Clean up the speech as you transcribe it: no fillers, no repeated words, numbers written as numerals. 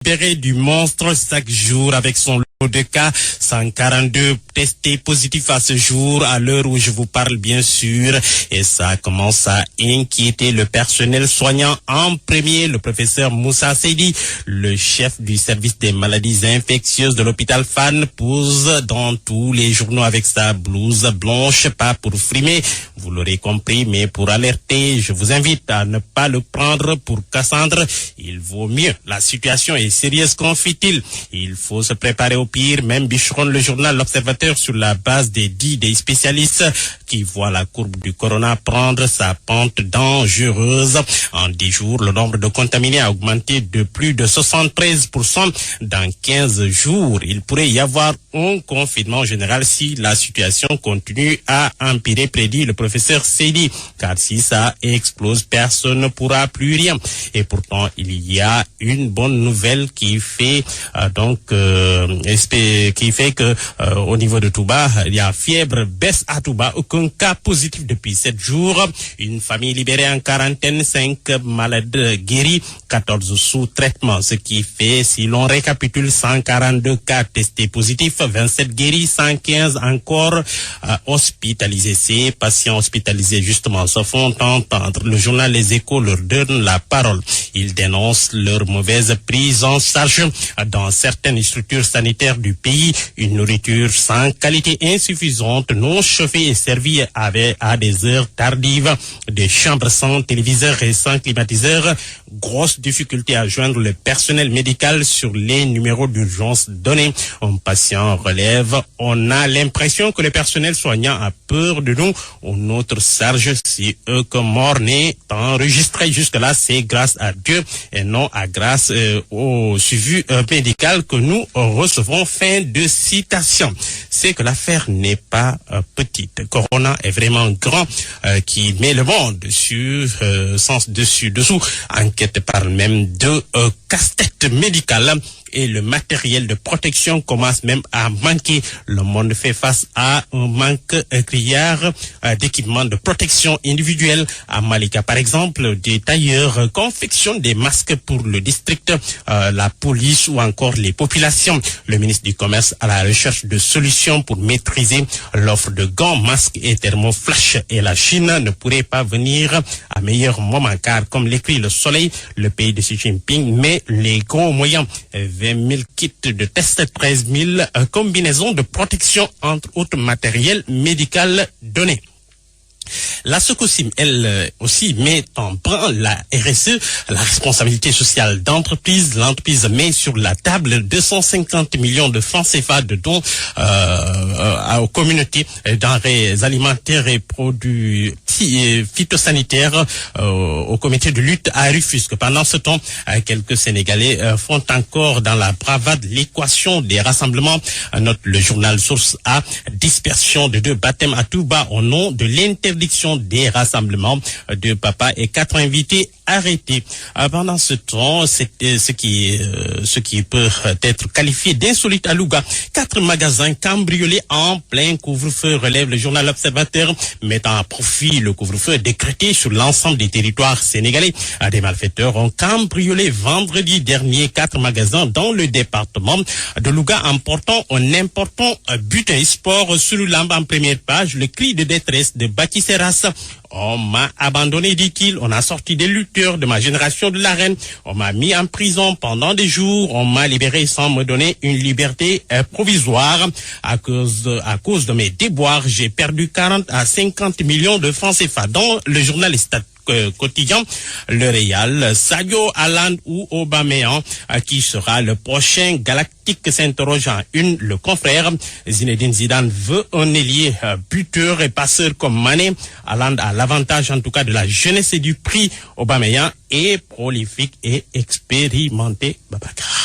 Libéré du monstre chaque jour avec son lot de cas, 142 testés positifs à ce jour, à l'heure où je vous parle bien sûr, et ça commence à inquiéter le personnel soignant. En premier, le professeur Moussa Seydi, le chef du service des maladies infectieuses de l'hôpital Fann, pose dans tous les journaux avec sa blouse blanche, pas pour frimer, vous l'aurez compris, mais pour alerter. Je vous invite à ne pas le prendre pour Cassandre, il vaut mieux. La situation est sérieuse, confie-t-il. Il faut se préparer au pire. Même bicheronne le journal L'Observateur sur la base des spécialistes qui voient la courbe du corona prendre sa pente dangereuse. En 10 jours, le nombre de contaminés a augmenté de plus de 73%. Dans 15 jours, il pourrait y avoir un confinement général si la situation continue à empirer, prédit le professeur Seydi. Car si ça explose, personne ne pourra plus rien. Et pourtant, il y a une bonne nouvelle qui fait que au niveau de Touba, il y a fièvre baisse à Touba, aucun cas positif depuis 7 jours. Une famille libérée en quarantaine, 5 malades guéris, 14 sous traitement, ce qui fait, si l'on récapitule, 142 cas testés positifs, 27 guéris, 115 encore hospitalisés. Ces patients hospitalisés justement se font entendre. Le journal Les Échos leur donne la parole. Ils dénoncent leur mauvaise prise en charge dans certaines structures sanitaires du pays. Une nourriture sans qualité, insuffisante, non chauffée et servie à des heures tardives, des chambres sans téléviseur et sans climatiseur. Grosse difficulté à joindre le personnel médical sur les numéros d'urgence donnés. Un patient relève: on a l'impression que le personnel soignant a peur de nous. Notre charge, si eux que mort n'est enregistré jusque-là, c'est grâce à Dieu et non à grâce au suivi médical que nous recevons. Fin de citation. C'est que l'affaire n'est pas petite. Corona est vraiment grand, qui met le monde sens dessus-dessous. Enquête parle même de casse-tête médicale. Et le matériel de protection commence même à manquer. Le monde fait face à un manque criard d'équipements de protection individuelle. À Malika, par exemple, des tailleurs confectionnent des masques pour le district, la police ou encore les populations. Le ministre du Commerce à la recherche de solutions pour maîtriser l'offre de gants, masques et thermoflash. Et la Chine ne pourrait pas venir à meilleur moment car, comme l'écrit Le Soleil, le pays de Xi Jinping met les gros moyens. 20 000 kits de tests, 13 000 combinaisons de protection, entre autres matériel médical donné. La Socosim, elle aussi, met en branle la RSE, la responsabilité sociale d'entreprise. L'entreprise met sur la table 250 millions de francs CFA de dons aux communautés, denrées alimentaires et produits phytosanitaires au comité de lutte à Rufisque. Pendant ce temps, quelques Sénégalais font encore dans la bravade l'équation des rassemblements. Note le journal Source A: dispersion de 2 baptêmes à Touba au nom de l'interdiction des rassemblements. 2 papas et 4 invités arrêtés. Pendant ce temps, c'est ce qui peut être qualifié d'insolite à Louga. 4 magasins cambriolés en plein couvre-feu, relève le journal L'Observateur, mettant à profit le couvre-feu décrété sur l'ensemble des territoires sénégalais. Des malfaiteurs ont cambriolé vendredi dernier 4 magasins dans le département de Louga, emportant un important butin. Sport sur Lamb en première page, le cri de détresse de Baki Seras. On m'a abandonné, dit-il. On a sorti des lutteurs de ma génération de l'arène. On m'a mis en prison pendant des jours. On m'a libéré sans me donner une liberté provisoire. À cause de mes déboires, j'ai perdu 40 à 50 millions de francs CFA. Dans le journal Stade quotidien, le Real, Sadio, Haaland ou Aubameyang, qui sera le prochain galactique, s'interroge en une le confrère. Zinedine Zidane veut un ailier buteur et passeur comme Mané. Haaland a l'avantage en tout cas de la jeunesse et du prix. Aubameyang est prolifique et expérimenté. Babacar.